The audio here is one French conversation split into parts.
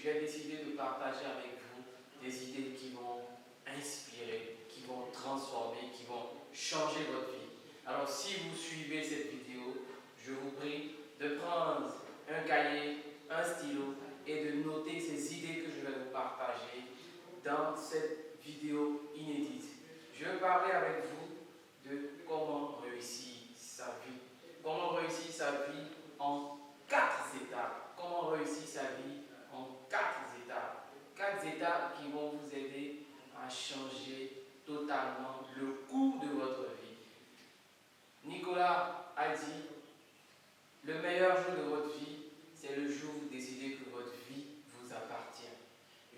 j'ai décidé de partager avec vous des idées qui vont inspirer, qui vont transformer, qui vont changer votre vie. Alors si vous suivez cette vidéo, je vous prie de prendre un cahier, un stylo et de noter ces idées que je vais vous partager dans cette vidéo inédite. Je vais parler avec vous de comment réussir sa vie. Comment réussir sa vie en 4 étapes. Comment réussir sa vie en 4 étapes. 4 étapes qui vont vous aider à changer totalement le cours de votre vie. Nicolas a dit, le meilleur jour de votre vie, c'est le jour où vous décidez que votre vie vous appartient.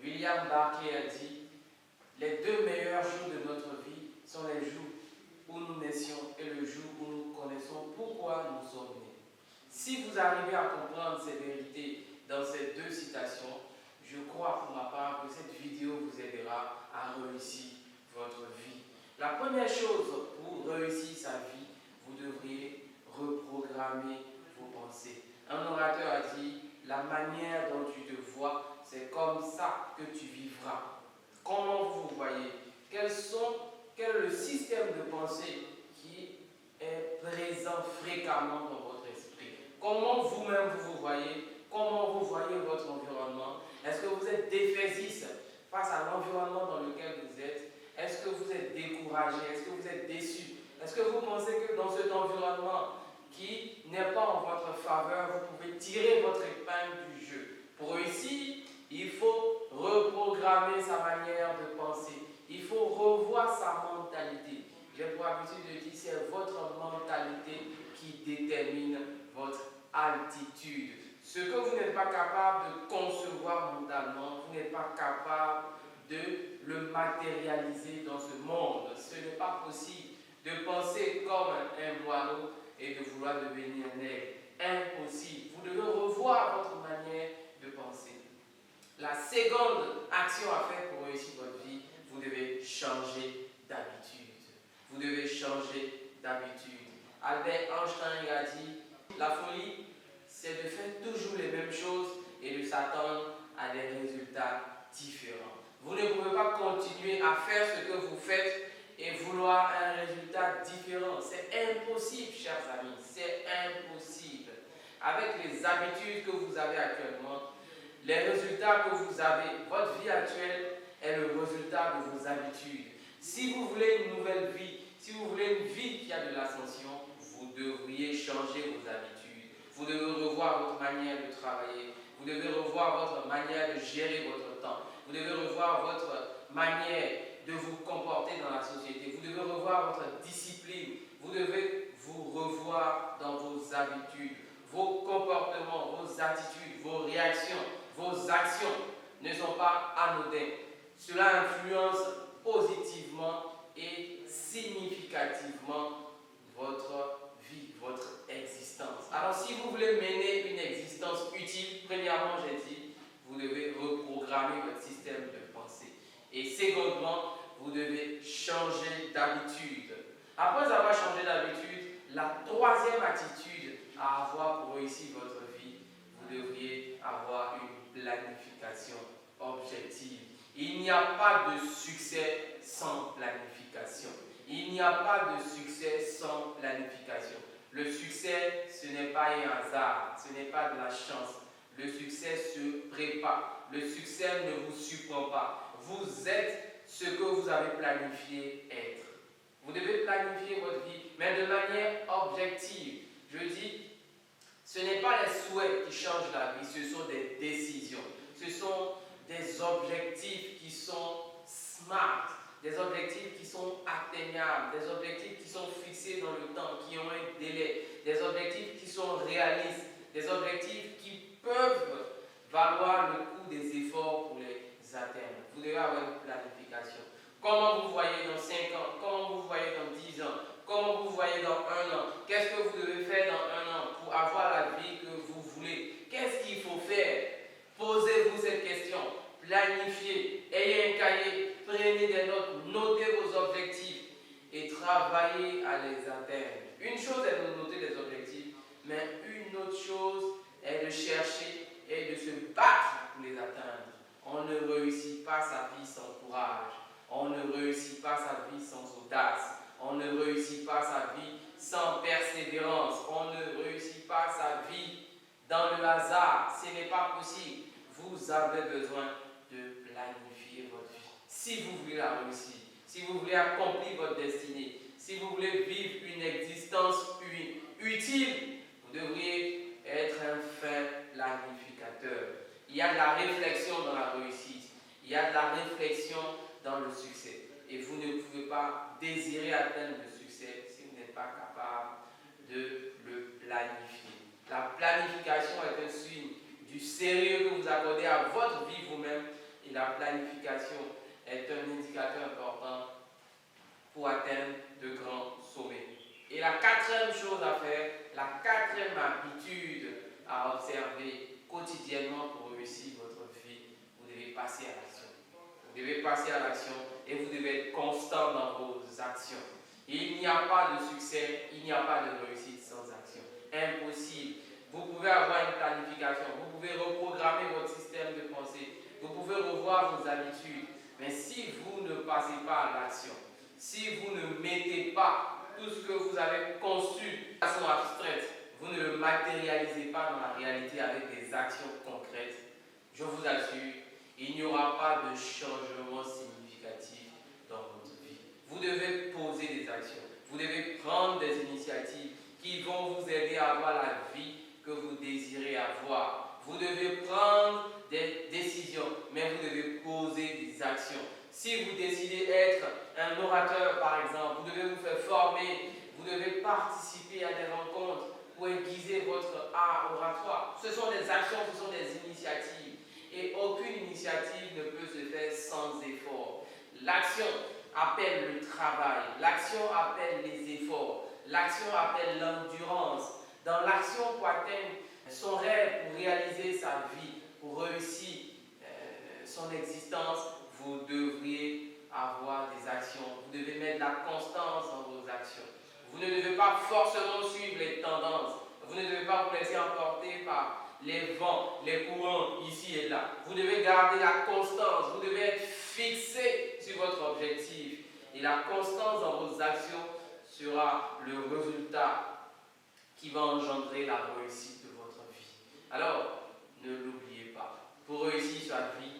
William Barclay a dit, les 2 meilleurs jours de notre vie sont les jours où nous naissions et le jour où nous connaissons pourquoi nous sommes nés. Si vous arrivez à comprendre ces vérités dans ces 2 citations, je crois pour ma part que cette vidéo vous aidera à réussir votre vie. La première chose pour réussir sa vie, vous devriez reprogrammer vos pensées. Un orateur a dit, la manière dont tu te vois, c'est comme ça que tu vivras. Comment vous vous voyez? Quel est le système de pensée qui est présent fréquemment dans votre esprit? Comment vous-même vous vous voyez? Comment vous voyez votre environnement? Est-ce que vous êtes défaitiste face à l'environnement dans lequel vous êtes? Est-ce que vous êtes découragé? Est-ce que vous êtes déçu? Est-ce que vous pensez que dans cet environnement qui n'est pas en votre faveur, vous pouvez tirer votre épingle du jeu? Pour réussir, il faut reprogrammer sa manière de penser. Il faut revoir sa mentalité. J'ai pour habitude de dire que c'est votre mentalité qui détermine votre altitude. Ce que vous n'êtes pas capable de concevoir mentalement, vous n'êtes pas capable de le matérialiser dans ce monde. Ce n'est pas possible de penser comme un moineau et de vouloir devenir un aigle. Impossible. Vous devez revoir votre manière de penser. La seconde action à faire pour réussir votre vie, vous devez changer d'habitude. Vous devez changer d'habitude. Albert Einstein a dit, la folie, c'est de faire toujours les mêmes choses et de s'attendre à des résultats différents. Vous ne pouvez pas continuer à faire ce que vous faites et vouloir un résultat différent. C'est impossible, chers amis, c'est impossible. Avec les habitudes que vous avez actuellement, les résultats que vous avez, votre vie actuelle est le résultat de vos habitudes. Si vous voulez une nouvelle vie, si vous voulez une vie qui a de l'ascension, vous devriez changer vos habitudes. Vous devez revoir votre manière de travailler. Vous devez revoir votre manière de gérer votre temps. Vous devez revoir votre manière de vous comporter dans la société. Vous devez revoir votre discipline. Vous devez vous revoir dans vos habitudes, vos comportements, vos attitudes, vos réactions, vos actions ne sont pas anodines. Cela influence positivement et significativement votre vie, votre existence. Alors si vous voulez mener une existence utile, premièrement, j'ai dit, vous devez reprogrammer votre système de pensée. Et secondement, vous devez changer d'habitude. Après avoir changé d'habitude, la troisième attitude à avoir pour réussir votre vie, vous devriez avoir une planification objective. Il n'y a pas de succès sans planification. Il n'y a pas de succès sans planification. Le succès, ce n'est pas un hasard, ce n'est pas de la chance. Le succès se prépare. Le succès ne vous surprend pas. Vous êtes ce que vous avez planifié être. Vous devez planifier votre vie, mais de manière objective. Je dis, ce n'est pas les souhaits qui changent la vie, ce sont des décisions. Ce sont des objectifs qui sont smart, des objectifs qui sont atteignables, des objectifs qui sont fixés dans le temps, qui ont un délai, des objectifs qui sont réalistes, des objectifs qui peuvent valoir le coût des efforts pour les atteindre. Vous devez avoir une planification. Comment vous voyez dans 5 ans? Comment vous voyez dans 10 ans? Comment vous voyez dans 1 an? Qu'est-ce que vous devez faire dans 1 an pour avoir la vie que vous voulez? Qu'est-ce qu'il faut faire? Posez-vous cette question. Planifiez. Ayez un cahier. Prenez des notes. Notez vos objectifs et travaillez à les atteindre. Une chose est de noter les objectifs, mais une autre chose est de chercher et de se battre pour les atteindre. vie dans le hasard. Ce n'est pas possible. Vous avez besoin de planifier votre vie. Si vous voulez la réussir, si vous voulez accomplir votre destinée, si vous voulez vivre une existence utile, vous devriez être un fin planificateur. Il y a de la réflexion dans la réussite. Il y a de la réflexion dans le succès. Et vous ne pouvez pas désirer atteindre le succès si vous n'êtes pas capable de le planifier. La planification est un signe du sérieux que vous accordez à votre vie vous-même, et la planification est un indicateur important pour atteindre de grands sommets. Et la quatrième chose à faire, la quatrième habitude à observer quotidiennement pour réussir votre vie, vous devez passer à l'action. Vous devez passer à l'action et vous devez être constant dans vos actions. Il n'y a pas de succès, il n'y a pas de réussite sans action. Impossible. Vous pouvez avoir une planification, vous pouvez reprogrammer votre système de pensée, vous pouvez revoir vos habitudes, mais si vous ne passez pas à l'action, si vous ne mettez pas tout ce que vous avez conçu de façon abstraite, vous ne le matérialisez pas dans la réalité avec des actions concrètes, je vous assure, il n'y aura pas de changement significatif dans votre vie. Vous devez poser des actions, vous devez prendre des initiatives qui vont vous aider à avoir la vie que vous désirez avoir. Vous devez prendre des décisions, mais vous devez poser des actions. Si vous décidez d'être un orateur, par exemple, vous devez vous faire former, vous devez participer à des rencontres pour aiguiser votre art oratoire. Ce sont des actions, ce sont des initiatives. Et aucune initiative ne peut se faire sans effort. L'action appelle le travail, l'action appelle les efforts, l'action appelle l'endurance. Dans l'action pour atteindre son rêve, pour réaliser sa vie, pour réussir son existence, vous devriez avoir des actions. Vous devez mettre la constance dans vos actions. Vous ne devez pas forcément suivre les tendances. Vous ne devez pas vous laisser emporter par les vents, les courants ici et là. Vous devez garder la constance. Vous devez être fixé sur votre objectif. Et la constance dans vos actions sera le résultat qui va engendrer la réussite de votre vie. Alors, ne l'oubliez pas. Pour réussir sa vie,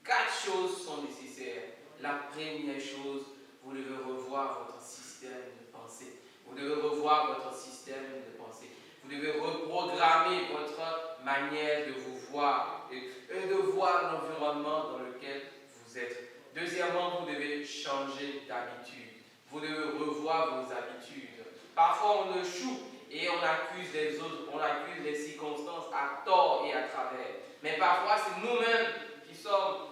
4 choses sont nécessaires. La première chose, vous devez revoir votre système de pensée. Vous devez revoir votre système de pensée. Vous devez reprogrammer votre manière de vous voir et de voir l'environnement dans lequel vous êtes. Deuxièmement, vous devez changer d'habitude. Vous devez revoir vos habitudes. Parfois, on échoue et on accuse les autres, on accuse les circonstances à tort et à travers. Mais parfois, c'est nous-mêmes qui sommes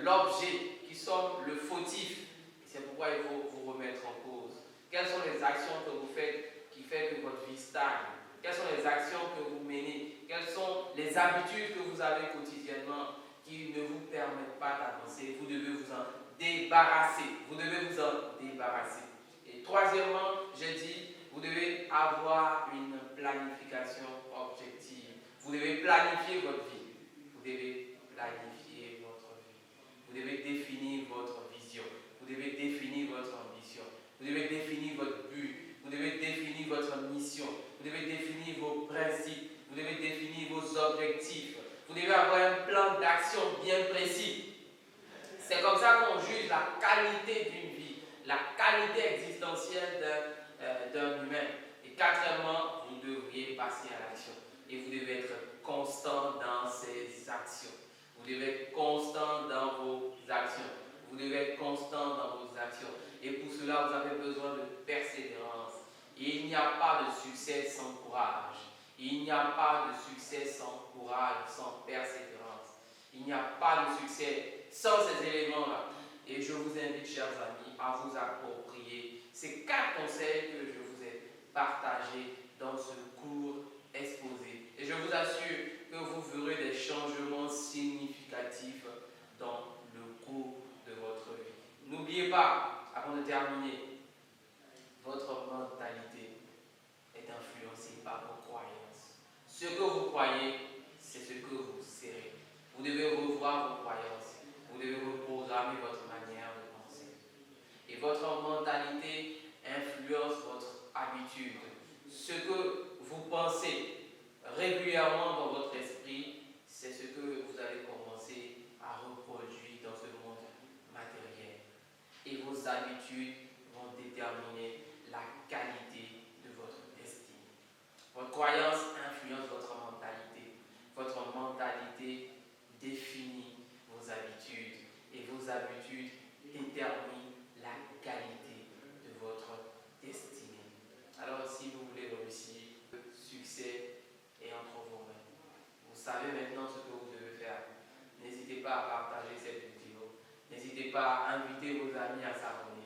l'objet, qui sommes le fautif. C'est pourquoi il faut vous remettre en cause. Quelles sont les actions que vous faites qui font que votre vie stagne? Quelles sont les actions que vous menez? Quelles sont les habitudes que vous avez quotidiennement qui ne vous permettent pas d'avancer? Vous devez vous en débarrasser. Vous devez vous en débarrasser. Et troisièmement, j'ai dit, vous devez avoir une planification objective. Vous devez planifier votre vie. Vous devez planifier votre vie. Vous devez définir votre vision. Vous devez définir votre ambition. Vous devez définir votre but. Vous devez définir votre mission. Vous devez définir vos principes. Vous devez définir vos objectifs. Vous devez avoir un plan d'action bien précis. C'est comme ça qu'on juge la qualité d'une vie, la qualité existentielle d'un humain. Et quatrièmement, vous devriez passer à l'action. Et vous devez être constant dans ces actions. Vous devez être constant dans vos actions. Vous devez être constant dans vos actions. Et pour cela, vous avez besoin de persévérance. Et il n'y a pas de succès sans courage. Il n'y a pas de succès sans courage, sans persévérance. Il n'y a pas de succès sans ces éléments-là. Et je vous invite, chers amis, à vous approprier ces 4 conseils que je vous ai partagés dans ce cours exposé. Et je vous assure que vous verrez des changements significatifs dans le cours de votre vie. N'oubliez pas, avant de terminer, votre mentalité est influencée par vos croyances. Ce que vous croyez, c'est ce que vous serez. Vous devez revoir vos croyances. Vous devez reprogrammer votre manière de penser. Et votre mentalité influence votre habitude. Ce que vous pensez régulièrement dans votre esprit, c'est ce que vous allez commencer à reproduire dans ce monde matériel. Et vos habitudes vont déterminer la qualité de votre destinée. Votre croyance influence votre mentalité. Votre mentalité définit vos habitudes. Et vos habitudes déterminent la qualité de votre destinée. Alors si vous voulez réussir, le succès est entre vos mains. Vous savez maintenant ce que vous devez faire. N'hésitez pas à partager cette vidéo. N'hésitez pas à inviter vos amis à s'abonner.